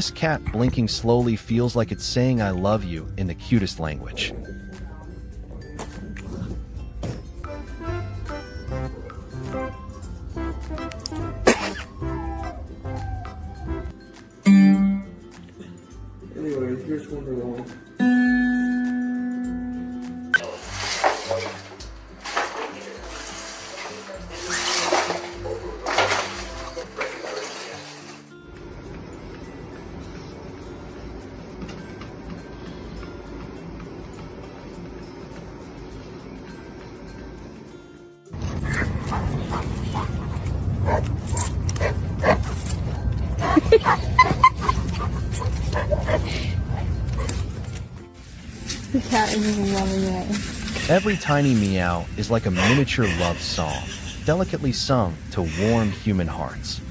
This cat blinking slowly feels like it's saying I love you in the cutest language. Anyway, here's Wonderwall. The cat is just loving it. Every tiny meow is like a miniature love song, delicately sung to warm human hearts.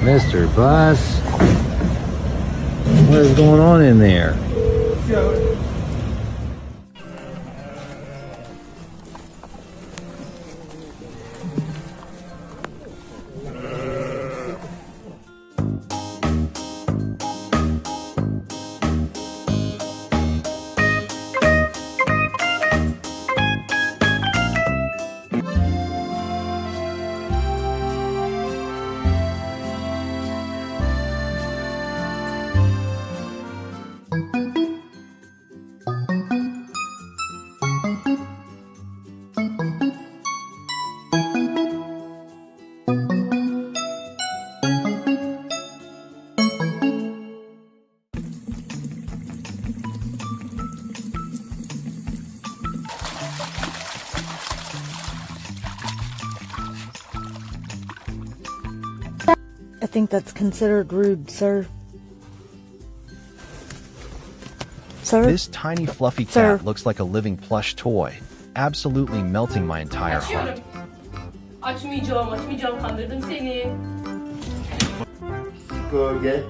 Mr. Bus, what is going on in there? I think that's considered rude, sir. Sir? This tiny fluffy cat looks like a living plush toy, absolutely melting my entire heart. Açmayacağım, kandırdım seni. Gölge.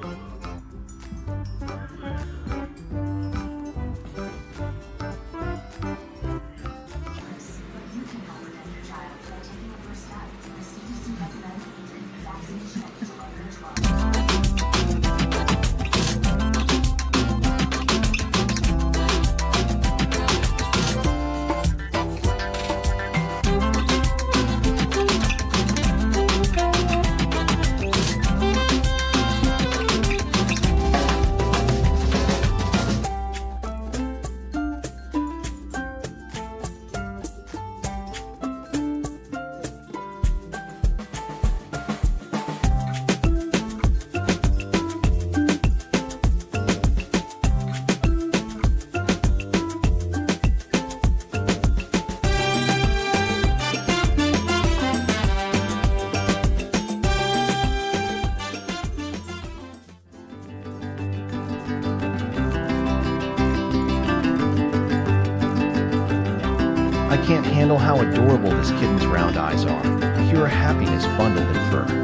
I can't handle how adorable this kitten's round eyes are, pure happiness bundled in fur.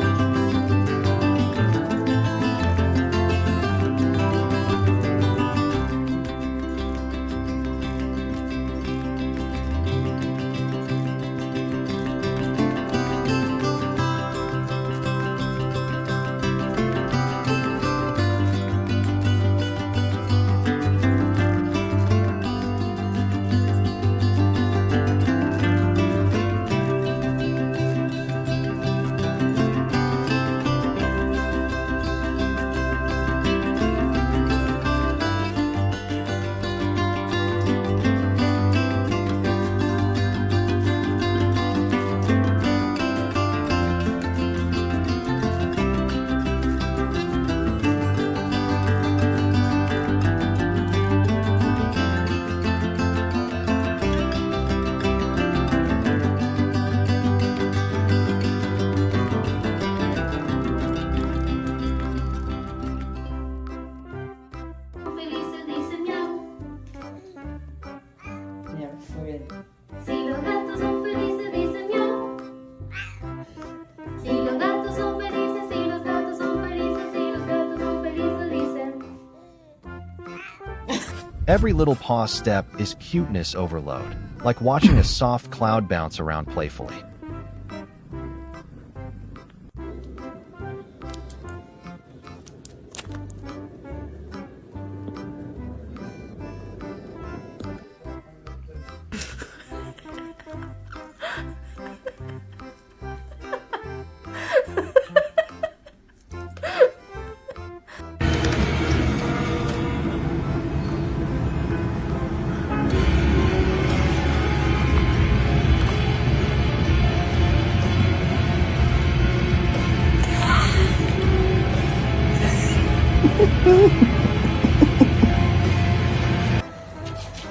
Every little paw step is cuteness overload, like watching a soft cloud bounce around playfully.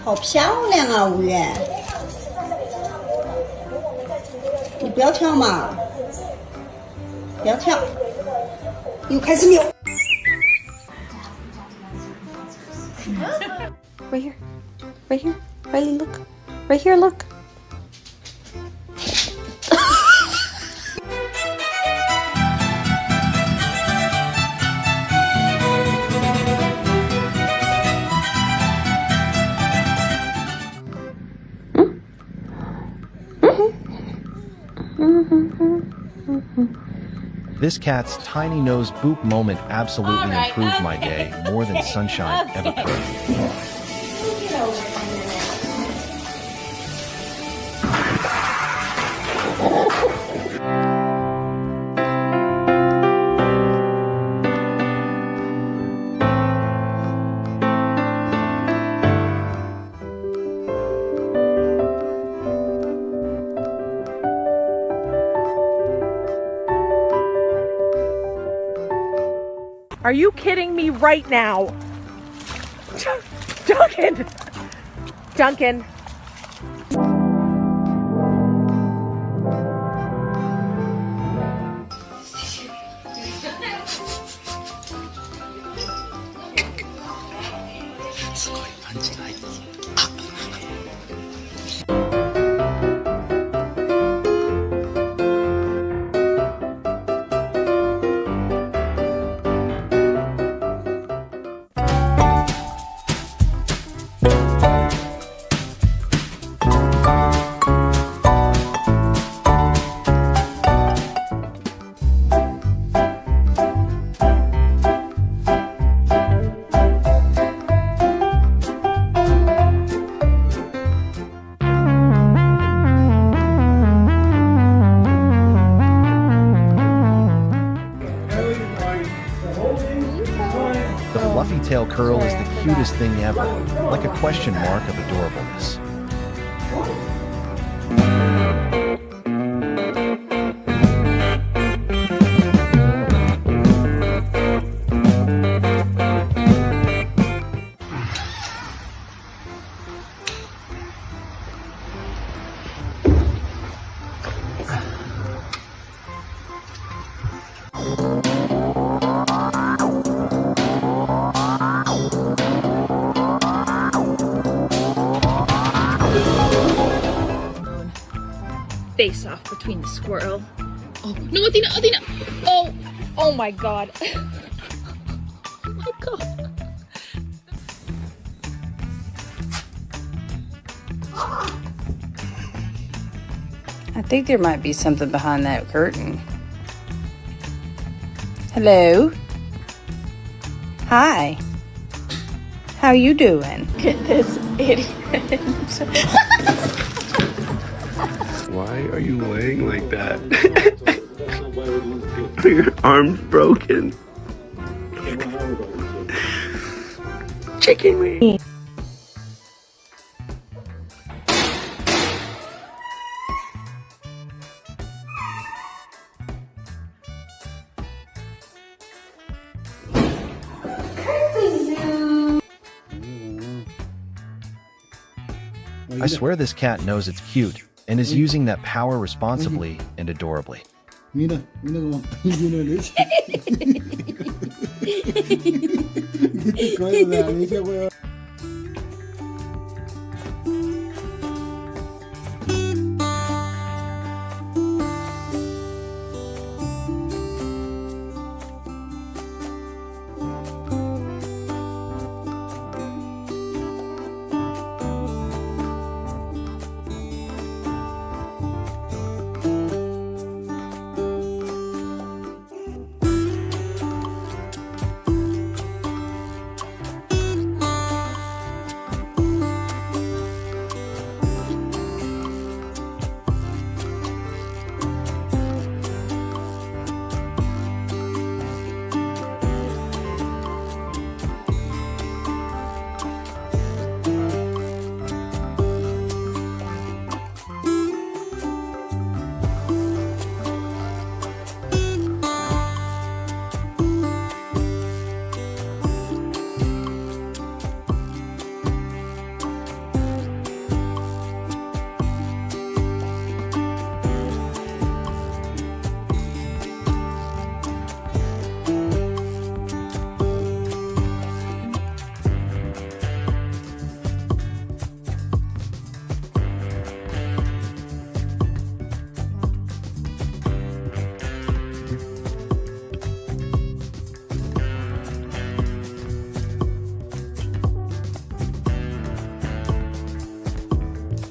好漂亮啊，五月！你不要跳嘛，不要跳，又开始扭。Right here. Right here. Riley, look. Right here, look. This cat's tiny nose boop moment absolutely improved my day more than sunshine ever could. Are you kidding me right now? Duncan! Duncan. The fluffy tail curl is the cutest thing ever, like a question mark of adorableness. Face off between the squirrel. Oh no, Athena, Athena! Oh my god. Oh my god. I think there might be something behind that curtain. Hello? Hi. How you doing? Look at this idiot. Why are you laying like that? Are your arms broken? Chicken wing. I swear this cat knows it's cute and is using that power responsibly and adorably. Mira, mira cómo está lleno de leche. ¿Qué te coño de la leche, weón?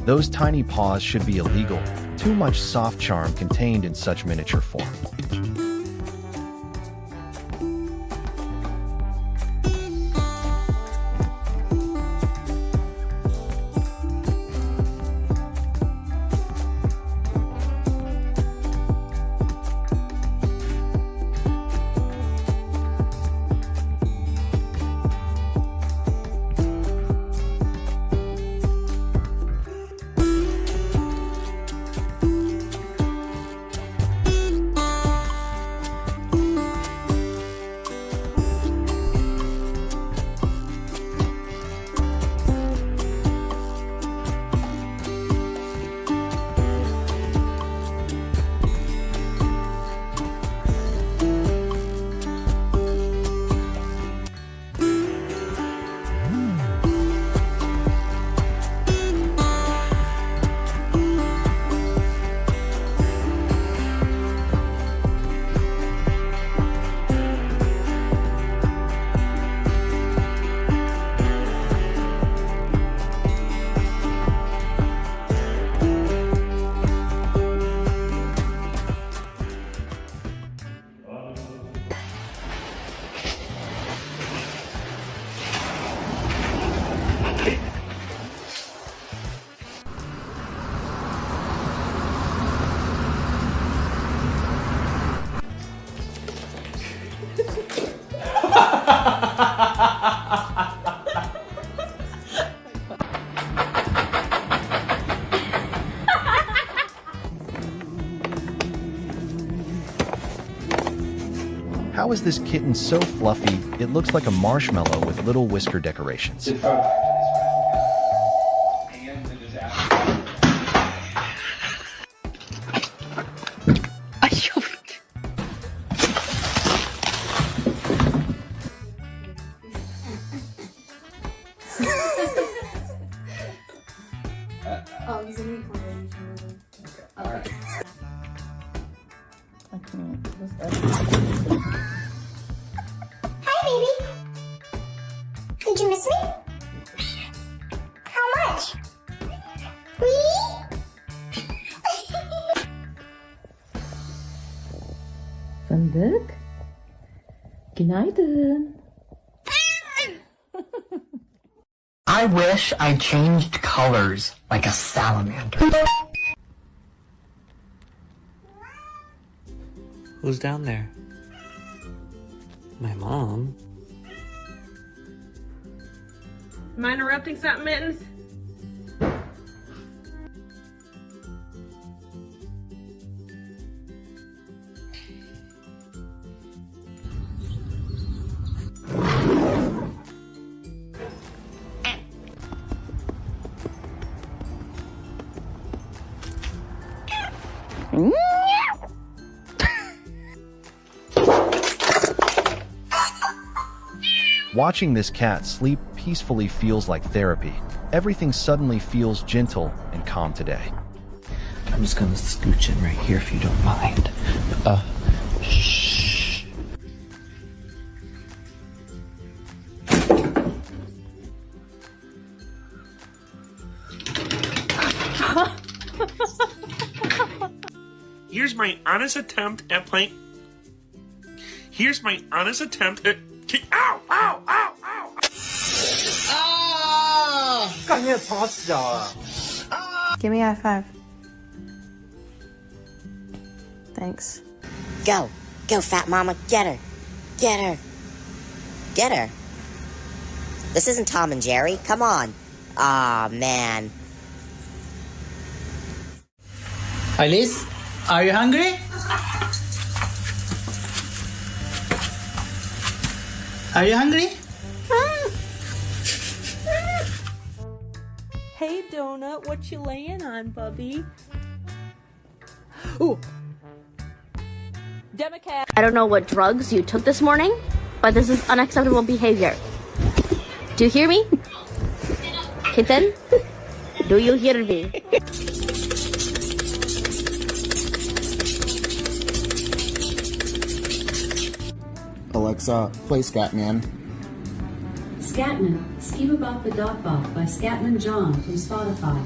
Those tiny paws should be illegal. Too much soft charm contained in such miniature form. How is this kitten so fluffy, it looks like a marshmallow with little whisker decorations? Hi, baby. Did you miss me? How much? Really? Fındık. Günaydın. I wish I changed colors like a salamander. Who's down there? My mom. Am I interrupting something, Mittens? Watching this cat sleep peacefully feels like therapy. Everything suddenly feels gentle and calm today. I'm just gonna scooch in right here if you don't mind. Shh. Here's my honest attempt at playing. Here's my honest attempt at. Ow! Ow! Ow! Ow! Oh! 干咩吵死了 Give me a high five. Thanks. Go. Go, fat mama. Get her. Get her. Get her. This isn't Tom and Jerry. Come on. Aw, man. Alice, are you hungry? Are you hungry? Hey, Donut, what you laying on, bubby? Ooh. Democrat. I don't know what drugs you took this morning, but this is unacceptable behavior. Do you hear me? Kitten? Do you hear me? Alexa, play Scatman. Scatman, Skibabop the Dog Bop by Scatman John from Spotify.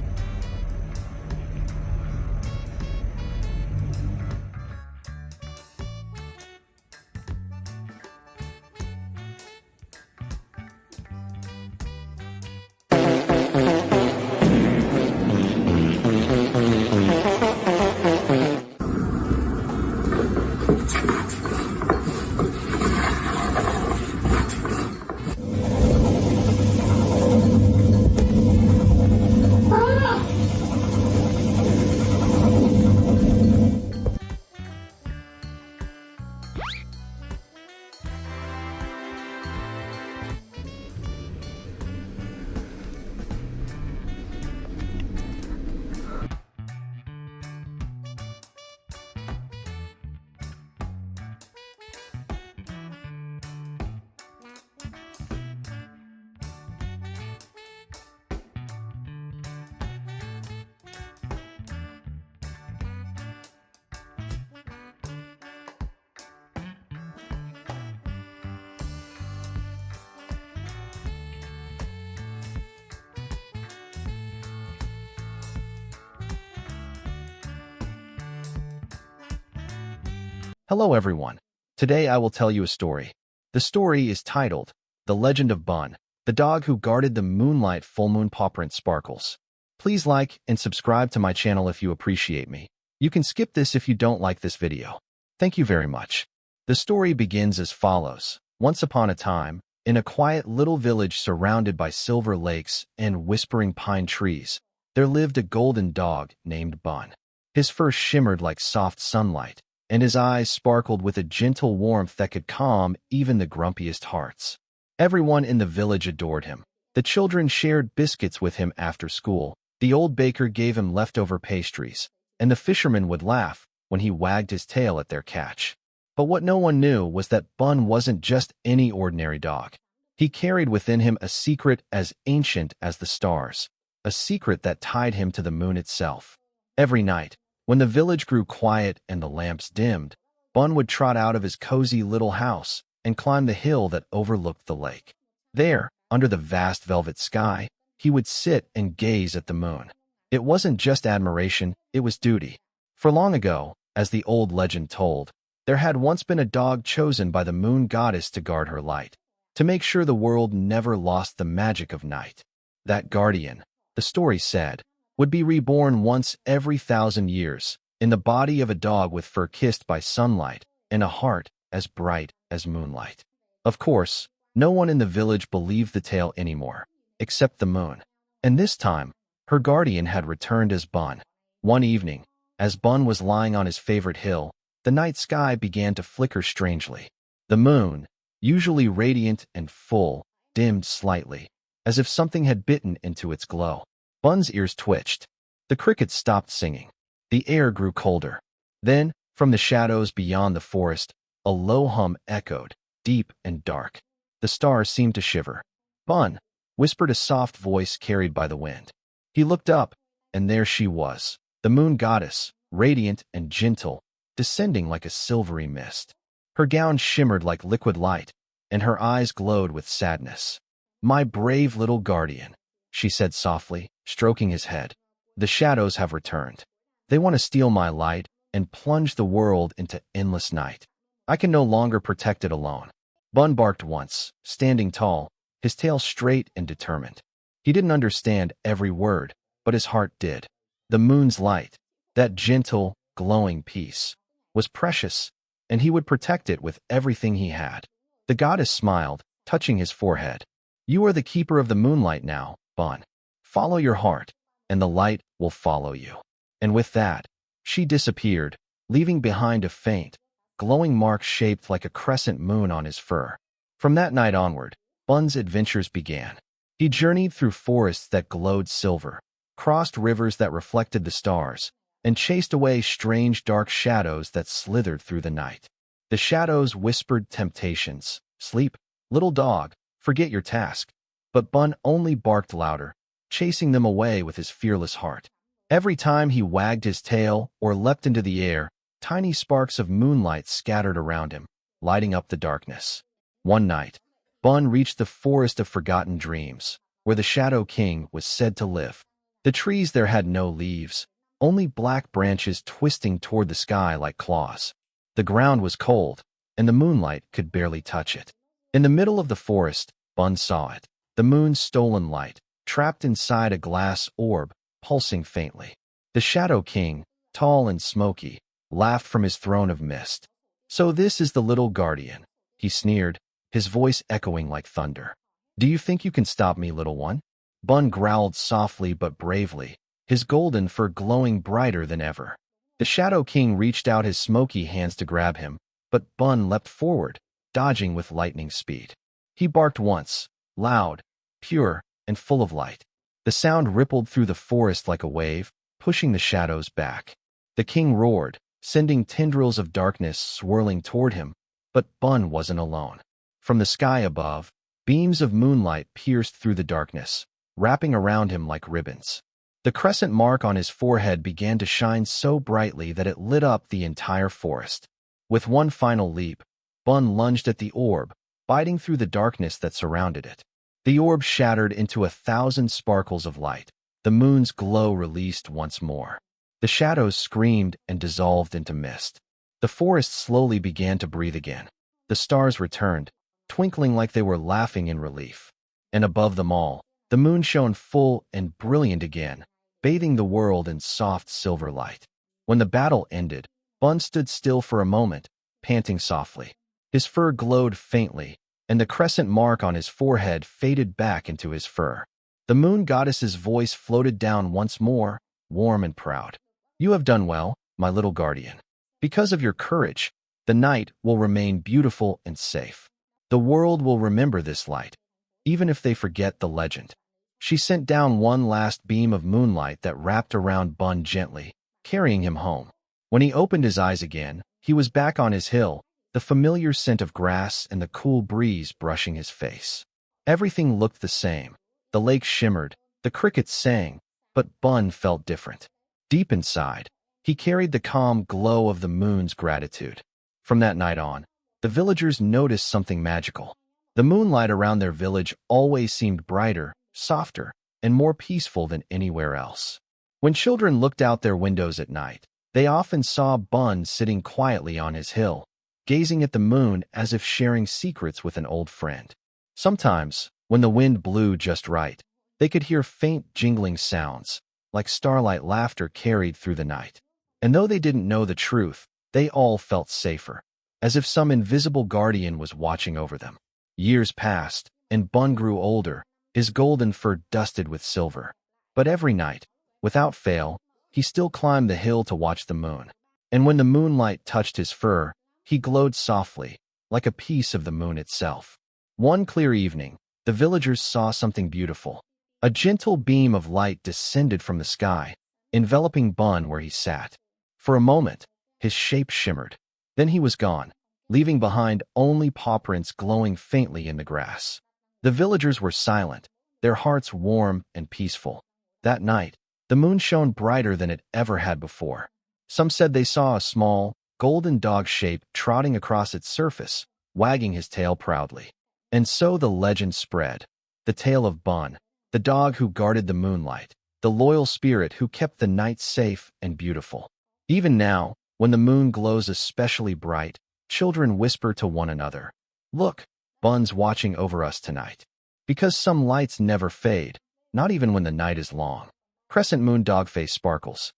Hello everyone. Today I will tell you a story. The story is titled, The Legend of Bun, the dog who guarded the moonlight full moon paw print sparkles. Please like and subscribe to my channel if you appreciate me. You can skip this if you don't like this video. Thank you very much. The story begins as follows. Once upon a time, in a quiet little village surrounded by silver lakes and whispering pine trees, there lived a golden dog named Bun. His fur shimmered like soft sunlight, and his eyes sparkled with a gentle warmth that could calm even the grumpiest hearts. Everyone in the village adored him. The children shared biscuits with him after school, the old baker gave him leftover pastries, and the fisherman would laugh when he wagged his tail at their catch. But what no one knew was that Bun wasn't just any ordinary dog. He carried within him a secret as ancient as the stars, a secret that tied him to the moon itself. Every night, when the village grew quiet and the lamps dimmed, Bun would trot out of his cozy little house and climb the hill that overlooked the lake. There, under the vast velvet sky, he would sit and gaze at the moon. It wasn't just admiration, it was duty. For long ago, as the old legend told, there had once been a dog chosen by the moon goddess to guard her light, to make sure the world never lost the magic of night. That guardian, the story said, would be reborn once every 1,000 years, in the body of a dog with fur kissed by sunlight and a heart as bright as moonlight. Of course, no one in the village believed the tale anymore, except the moon. And this time, her guardian had returned as Bun. One evening, as Bun was lying on his favorite hill, the night sky began to flicker strangely. The moon, usually radiant and full, dimmed slightly, as if something had bitten into its glow. Bun's ears twitched. The crickets stopped singing. The air grew colder. Then, from the shadows beyond the forest, a low hum echoed, deep and dark. The stars seemed to shiver. Bun, whispered a soft voice carried by the wind. He looked up, and there she was, the moon goddess, radiant and gentle, descending like a silvery mist. Her gown shimmered like liquid light, and her eyes glowed with sadness. "My brave little guardian," she said softly, stroking his head. "The shadows have returned. They want to steal my light and plunge the world into endless night. I can no longer protect it alone." Bun barked once, standing tall, his tail straight and determined. He didn't understand every word, but his heart did. The moon's light, that gentle, glowing peace, was precious, and he would protect it with everything he had. The goddess smiled, touching his forehead. "You are the keeper of the moonlight now, Bun. Follow your heart, and the light will follow you." And with that, she disappeared, leaving behind a faint, glowing mark shaped like a crescent moon on his fur. From that night onward, Bun's adventures began. He journeyed through forests that glowed silver, crossed rivers that reflected the stars, and chased away strange dark shadows that slithered through the night. The shadows whispered temptations. "Sleep, little dog, forget your task." But Bun only barked louder, chasing them away with his fearless heart. Every time he wagged his tail or leapt into the air, tiny sparks of moonlight scattered around him, lighting up the darkness. One night, Bun reached the forest of forgotten dreams, where the Shadow King was said to live. The trees there had no leaves, only black branches twisting toward the sky like claws. The ground was cold, and the moonlight could barely touch it. In the middle of the forest, Bun saw it, the moon's stolen light, trapped inside a glass orb, pulsing faintly. The Shadow King, tall and smoky, laughed from his throne of mist. "So this is the little guardian," he sneered, his voice echoing like thunder. "Do you think you can stop me, little one?" Bun growled softly but bravely, his golden fur glowing brighter than ever. The Shadow King reached out his smoky hands to grab him, but Bun leapt forward, dodging with lightning speed. He barked once, loud, pure, and full of light. The sound rippled through the forest like a wave, pushing the shadows back. The king roared, sending tendrils of darkness swirling toward him, but Bun wasn't alone. From the sky above, beams of moonlight pierced through the darkness, wrapping around him like ribbons. The crescent mark on his forehead began to shine so brightly that it lit up the entire forest. With one final leap, Bun lunged at the orb, biting through the darkness that surrounded it. The orb shattered into 1,000 sparkles of light. The moon's glow released once more. The shadows screamed and dissolved into mist. The forest slowly began to breathe again. The stars returned, twinkling like they were laughing in relief. And above them all, the moon shone full and brilliant again, bathing the world in soft silver light. When the battle ended, Bun stood still for a moment, panting softly. His fur glowed faintly, and the crescent mark on his forehead faded back into his fur. The moon goddess's voice floated down once more, warm and proud. "You have done well, my little guardian. Because of your courage, the night will remain beautiful and safe. The world will remember this light, even if they forget the legend." She sent down one last beam of moonlight that wrapped around Bun gently, carrying him home. When he opened his eyes again, he was back on his hill, the familiar scent of grass and the cool breeze brushing his face. Everything looked the same. The lake shimmered, the crickets sang, but Bun felt different. Deep inside, he carried the calm glow of the moon's gratitude. From that night on, the villagers noticed something magical. The moonlight around their village always seemed brighter, softer, and more peaceful than anywhere else. When children looked out their windows at night, they often saw Bun sitting quietly on his hill, gazing at the moon as if sharing secrets with an old friend. Sometimes, when the wind blew just right, they could hear faint jingling sounds, like starlight laughter carried through the night. And though they didn't know the truth, they all felt safer, as if some invisible guardian was watching over them. Years passed, and Bun grew older, his golden fur dusted with silver. But every night, without fail, he still climbed the hill to watch the moon. And when the moonlight touched his fur, he glowed softly, like a piece of the moon itself. One clear evening, the villagers saw something beautiful. A gentle beam of light descended from the sky, enveloping Bun where he sat. For a moment, his shape shimmered. Then he was gone, leaving behind only paw prints glowing faintly in the grass. The villagers were silent, their hearts warm and peaceful. That night, the moon shone brighter than it ever had before. Some said they saw a small, golden dog shape trotting across its surface, wagging his tail proudly. And so the legend spread. The tale of Bun, the dog who guarded the moonlight, the loyal spirit who kept the night safe and beautiful. Even now, when the moon glows especially bright, children whisper to one another, "Look, Bun's watching over us tonight." Because some lights never fade, not even when the night is long. Crescent moon dog face sparkles.